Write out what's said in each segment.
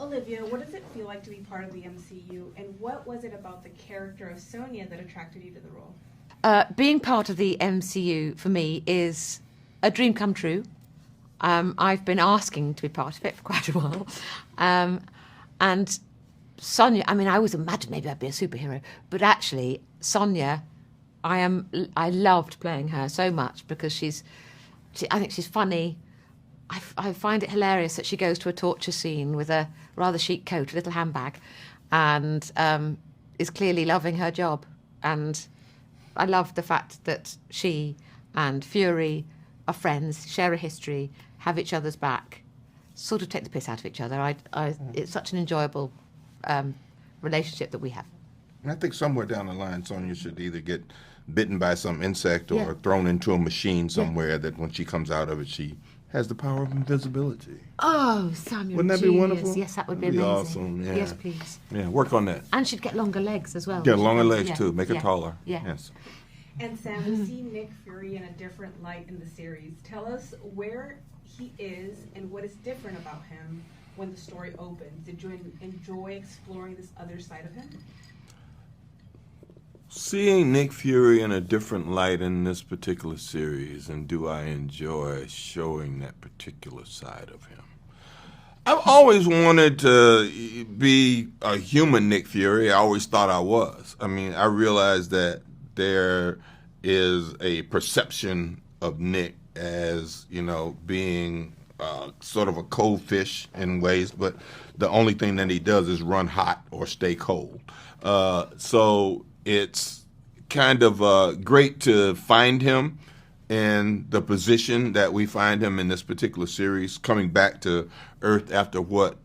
Olivia, what does it feel like to be part of the MCU, and what was it about the character of Sonia that attracted you to the role? Being part of the MCU for me is a dream come true. I've been asking to be part of it for quite a while. And Sonia, I mean, I always imagined maybe I'd be a superhero, but actually, Sonia, I loved playing her so much because I think she's funny. I find it hilarious that she goes to a torture scene with a rather chic coat, a little handbag, and is clearly loving her job. And I love the fact that she and Fury are friends, share a history, have each other's back, sort of take the piss out of each other. It's such an enjoyable relationship that we have. I think somewhere down the line, Sonya should either get bitten by some insect or thrown into a machine somewhere that when she comes out of it, she has the power of invisibility. Oh, Samuel, wouldn't that be wonderful? Yes, that would be That'd amazing. Awesome. Yeah. Yes, please. Yeah, work on that. And she'd get longer legs as well. Get longer legs too, make her taller. Yeah. Yes. And Sam, we see Nick Fury in a different light in the series. Tell us where he is and what is different about him when the story opens. Did you enjoy exploring this other side of him? Seeing Nick Fury in a different light in this particular series, and do I enjoy showing that particular side of him? I've always wanted to be a human Nick Fury. I always thought I was. I mean, I realized that there is a perception of Nick as, being sort of a cold fish in ways, but the only thing that he does is run hot or stay cold. So it's kind of great to find him in the position that we find him in this particular series, coming back to Earth after what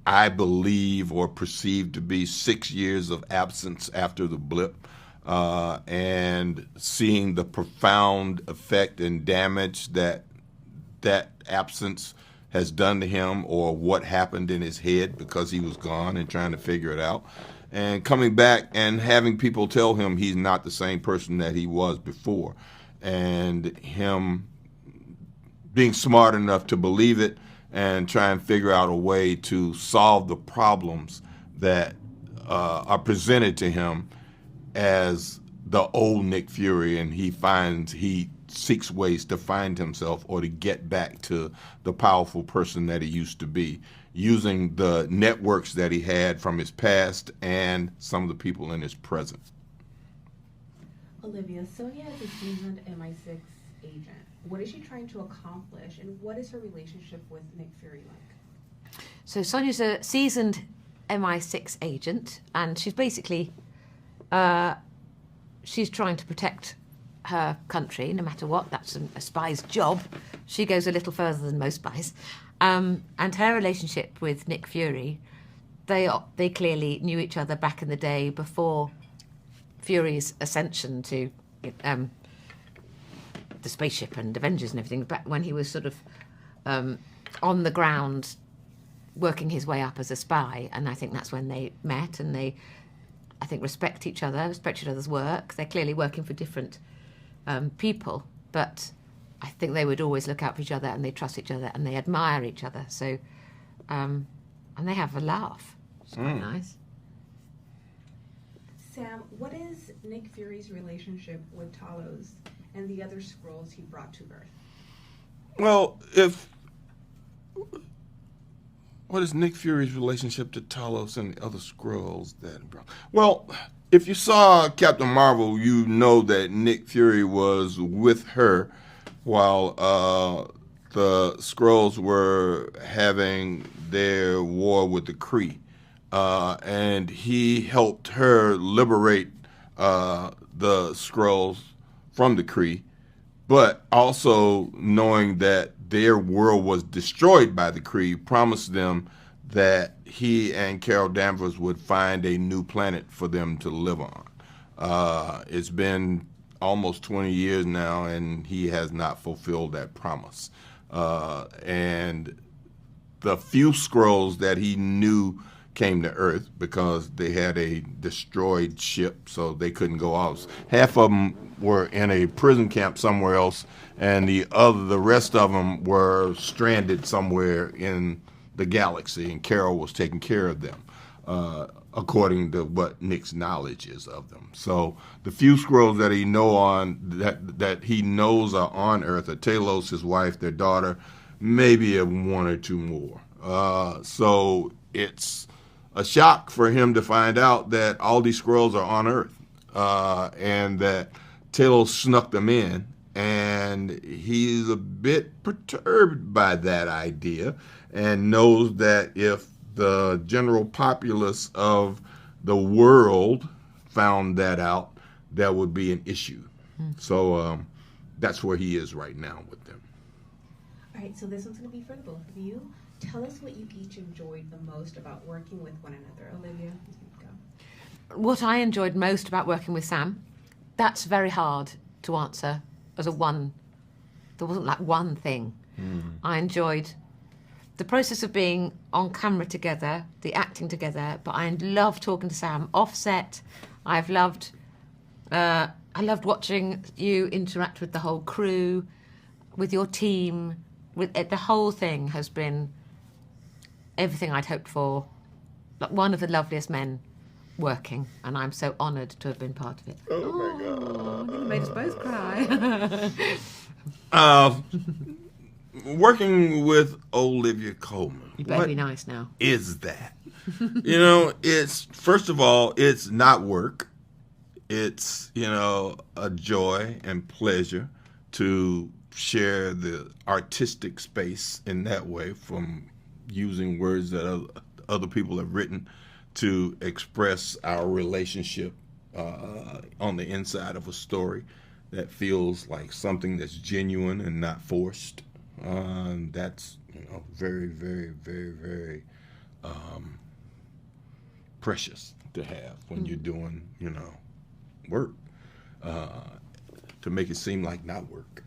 I believe or perceive to be 6 years of absence after the blip, and seeing the profound effect and damage that absence has done to him, or what happened in his head because he was gone and trying to figure it out. And coming back and having people tell him he's not the same person that he was before. And him being smart enough to believe it and try and figure out a way to solve the problems that are presented to him as the old Nick Fury. And he seeks ways to find himself or to get back to the powerful person that he used to be, using the networks that he had from his past and some of the people in his present. Olivia, Sonia is a seasoned MI6 agent. What is she trying to accomplish, and what is her relationship with Nick Fury like? So Sonia's a seasoned MI6 agent, and she's basically she's trying to protect her country no matter what. That's a spy's job. She goes a little further than most spies. And her relationship with Nick Fury, they clearly knew each other back in the day before Fury's ascension to the spaceship and Avengers and everything, back when he was sort of on the ground working his way up as a spy. And I think that's when they met, and they, I think, respect each other's work. They're clearly working for different people, but I think they would always look out for each other, and they trust each other, and they admire each other. So, and they have a laugh. It's quite nice. Sam, what is Nick Fury's relationship with Talos and the other Skrulls he brought to Earth? Well, what is Nick Fury's relationship to Talos and the other Skrulls that he brought? Well, if you saw Captain Marvel, you know that Nick Fury was with her while the Skrulls were having their war with the Kree. And he helped her liberate the Skrulls from the Kree, but also knowing that their world was destroyed by the Kree, promised them that he and Carol Danvers would find a new planet for them to live on. It's been almost 20 years now, and he has not fulfilled that promise. And the few Skrulls that he knew came to Earth because they had a destroyed ship, so they couldn't go off. Half of them were in a prison camp somewhere else, and the rest of them were stranded somewhere in the galaxy, and Carol was taking care of them, according to what Nick's knowledge is of them. So the few Skrulls that he knows are on Earth are Talos, his wife, their daughter, maybe one or two more. So it's a shock for him to find out that all these Skrulls are on Earth, and that Talos snuck them in, and he's a bit perturbed by that idea and knows that if the general populace of the world found that out, that would be an issue. So that's where he is right now with them. All right, so this one's going to be for the both of you. Tell us what you each enjoyed the most about working with one another. Olivia, you can go. What I enjoyed most about working with Sam, that's very hard to answer as a one. There wasn't like one thing. I enjoyed the process of being on camera together, the acting together, but I love talking to Sam offset. I loved watching you interact with the whole crew, with your team. The whole thing has been everything I'd hoped for. Like one of the loveliest men working, and I'm so honoured to have been part of it. Oh my God. You made us both cry. Working with Olivia Colman. You better be nice now. Is that? It's, first of all, it's not work. It's, a joy and pleasure to share the artistic space in that way, from using words that other people have written to express our relationship on the inside of a story that feels like something that's genuine and not forced. That's very, very, very, very precious to have when you're doing work, to make it seem like not work.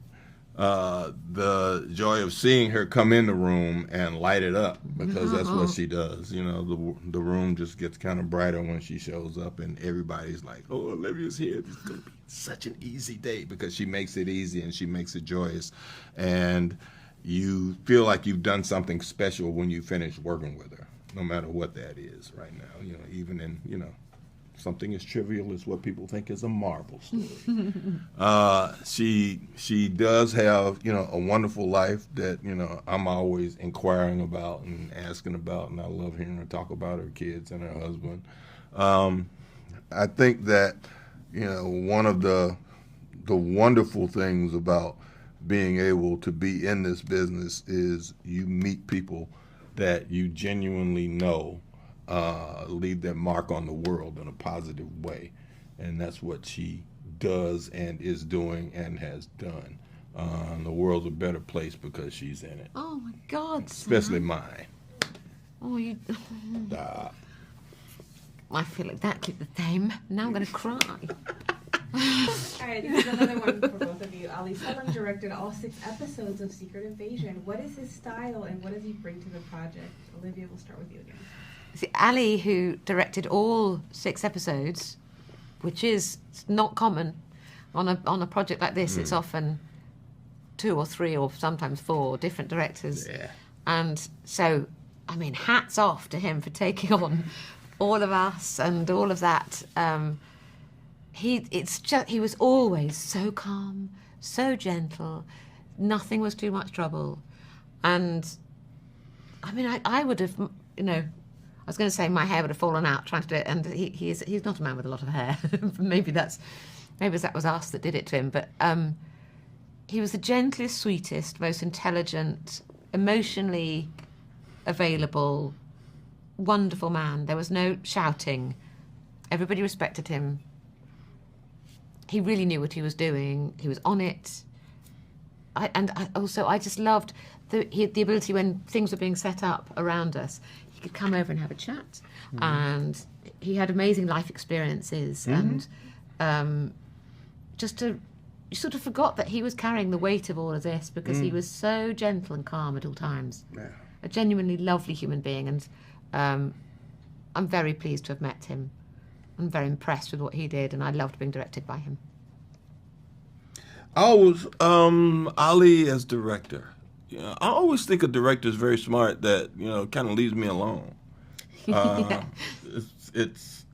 The joy of seeing her come in the room and light it up, because that's what she does. The room just gets kind of brighter when she shows up, and everybody's like, "Oh, Olivia's here. This is gonna be such an easy day," because she makes it easy and she makes it joyous, and you feel like you've done something special when you finish working with her, no matter what that is. Right now, even in something as trivial as what people think is a Marvel story. She does have, a wonderful life that, I'm always inquiring about and asking about, and I love hearing her talk about her kids and her husband. I think that, one of the wonderful things about being able to be in this business is you meet people that you genuinely know leave their mark on the world in a positive way, and that's what she does and is doing and has done. The world's a better place because she's in it. Oh my God, especially Sam. mine. Oh, you. I feel exactly the same. Now I'm going to cry. All right, this is another one for both of you. Ali Selim directed all 6 episodes of Secret Invasion. What is his style and what does he bring to the project? Olivia, we'll start with you again. See, Ali, who directed all 6 episodes, which is not common on a project like this. It's often 2 or 3 or sometimes 4 different directors. Yeah. And so, hats off to him for taking on all of us and all of that. He was always so calm, so gentle. Nothing was too much trouble. And, I would have, I was going to say my hair would have fallen out trying to do it, and he's not a man with a lot of hair. maybe that was us that did it to him. But he was the gentlest, sweetest, most intelligent, emotionally available, wonderful man. There was no shouting. Everybody respected him. He really knew what he was doing. He was on it. I just loved the ability when things were being set up around us. He could come over and have a chat, and he had amazing life experiences, and you sort of forgot that he was carrying the weight of all of this because he was so gentle and calm at all times. Yeah. A genuinely lovely human being, and I'm very pleased to have met him. I'm very impressed with what he did, and I loved being directed by him. I was Ali as director. I always think a director is very smart that, kind of leaves me alone. Yeah. It's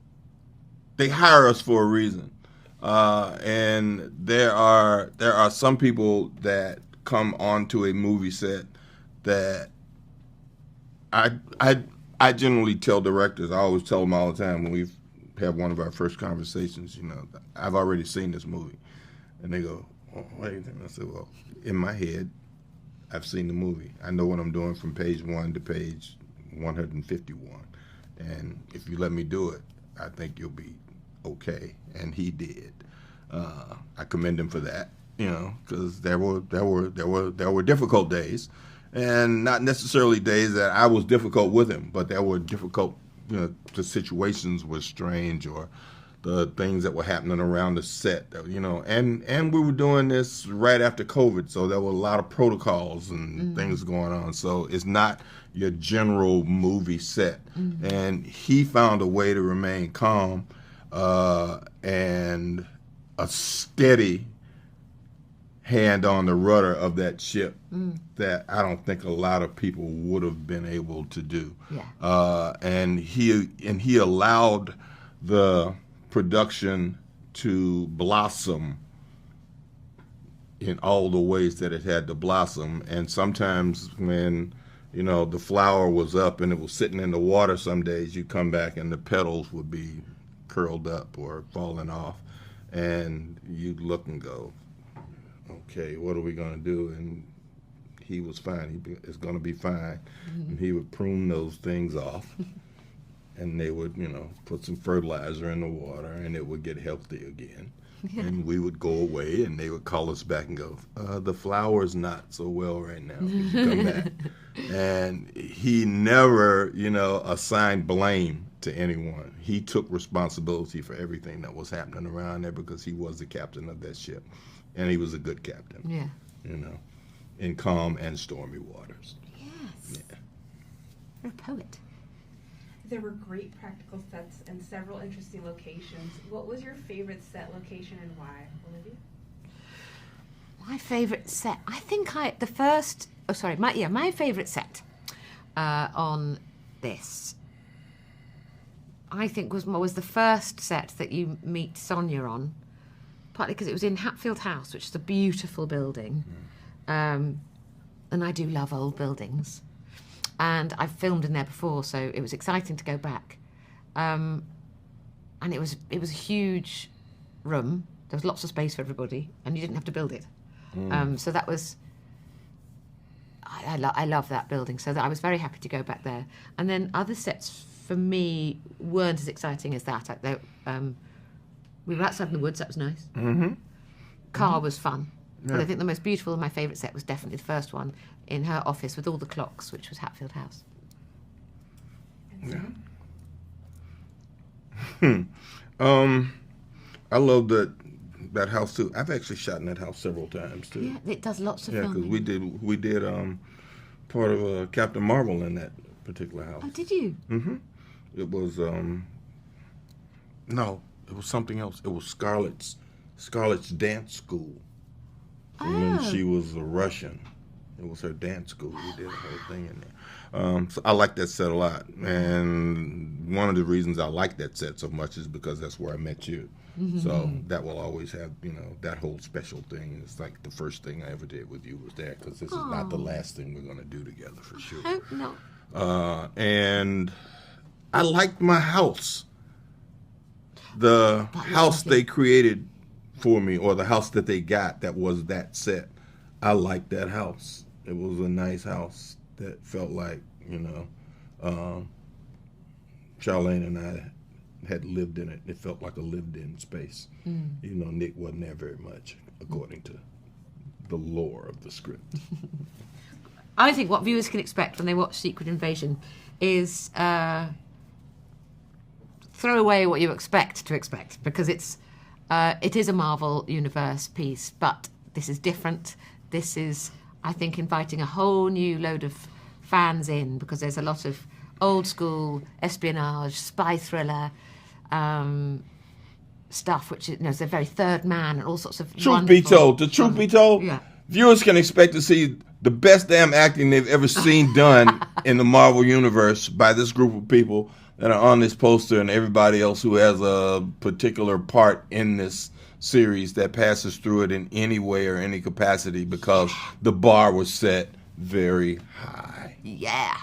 they hire us for a reason, and there are some people that come onto a movie set that I generally tell directors. I always tell them all the time when we have one of our first conversations. I've already seen this movie, and they go, "Oh, what do you think?" I said, "Well, in my head, I've seen the movie. I know what I'm doing from page 1 to page 151. And if you let me do it, I think you'll be okay." And he did. I commend him for that, because there were difficult days, and not necessarily days that I was difficult with him, but there were difficult, the situations were strange, or the things that were happening around the set, and we were doing this right after COVID, so there were a lot of protocols and things going on. So it's not your general movie set. And he found a way to remain calm and a steady hand on the rudder of that ship that I don't think a lot of people would have been able to do. Yeah. And he allowed the production to blossom in all the ways that it had to blossom. And sometimes when the flower was up and it was sitting in the water, some days you come back and the petals would be curled up or falling off, and you'd look and go, okay, what are we going to do? And he was fine. It's going to be fine. And he would prune those things off. And they would, put some fertilizer in the water, and it would get healthy again. Yeah. And we would go away, and they would call us back and go, the flower's not so well right now. Could you come back? And he never, assigned blame to anyone. He took responsibility for everything that was happening around there because he was the captain of that ship. And he was a good captain. Yeah. In calm and stormy waters. Yes. Yeah. You're a poet. There were great practical sets and several interesting locations. What was your favorite set location and why, Olivia? My favorite set, I think my favorite set on this, I think was the first set that you meet Sonia on, partly because it was in Hatfield House, which is a beautiful building, and I do love old buildings. And I've filmed in there before, so it was exciting to go back. And it was a huge room. There was lots of space for everybody, and you didn't have to build it. So that was... I love that building, so that I was very happy to go back there. And then other sets, for me, weren't as exciting as that. We were outside in the woods, that was nice. Car was fun. Yeah. But I think the most beautiful and my favourite set was definitely the first one in her office with all the clocks, which was Hatfield House. Yeah. I love that house too. I've actually shot in that house several times too. Yeah, it does lots of filming. Yeah, because we did part of Captain Marvel in that particular house. Oh, did you? It was no, it was something else. It was Scarlett's dance school. When she was a Russian. It was her dance school. We did a whole thing in there. So I like that set a lot. And one of the reasons I like that set so much is because that's where I met you. So that will always have, that whole special thing. It's like the first thing I ever did with you was there, because this is not the last thing we're going to do together for sure. I hope not. And I liked my house. The house they created for me, or the house that they got that was that set. I liked that house. It was a nice house that felt like, Charlene and I had lived in it. It felt like a lived-in space. Nick wasn't there very much, according to the lore of the script. I think what viewers can expect when they watch Secret Invasion is throw away what you expect to expect, because it is a Marvel Universe piece, but this is different. This is, I think, inviting a whole new load of fans in, because there's a lot of old school espionage, spy thriller stuff, which is, they're very Third Man and all sorts of. The truth be told, yeah. viewers can expect to see the best damn acting they've ever seen done in the Marvel Universe by this group of people that are on this poster and everybody else who has a particular part in this series that passes through it in any way or any capacity because the bar was set very high. Yeah.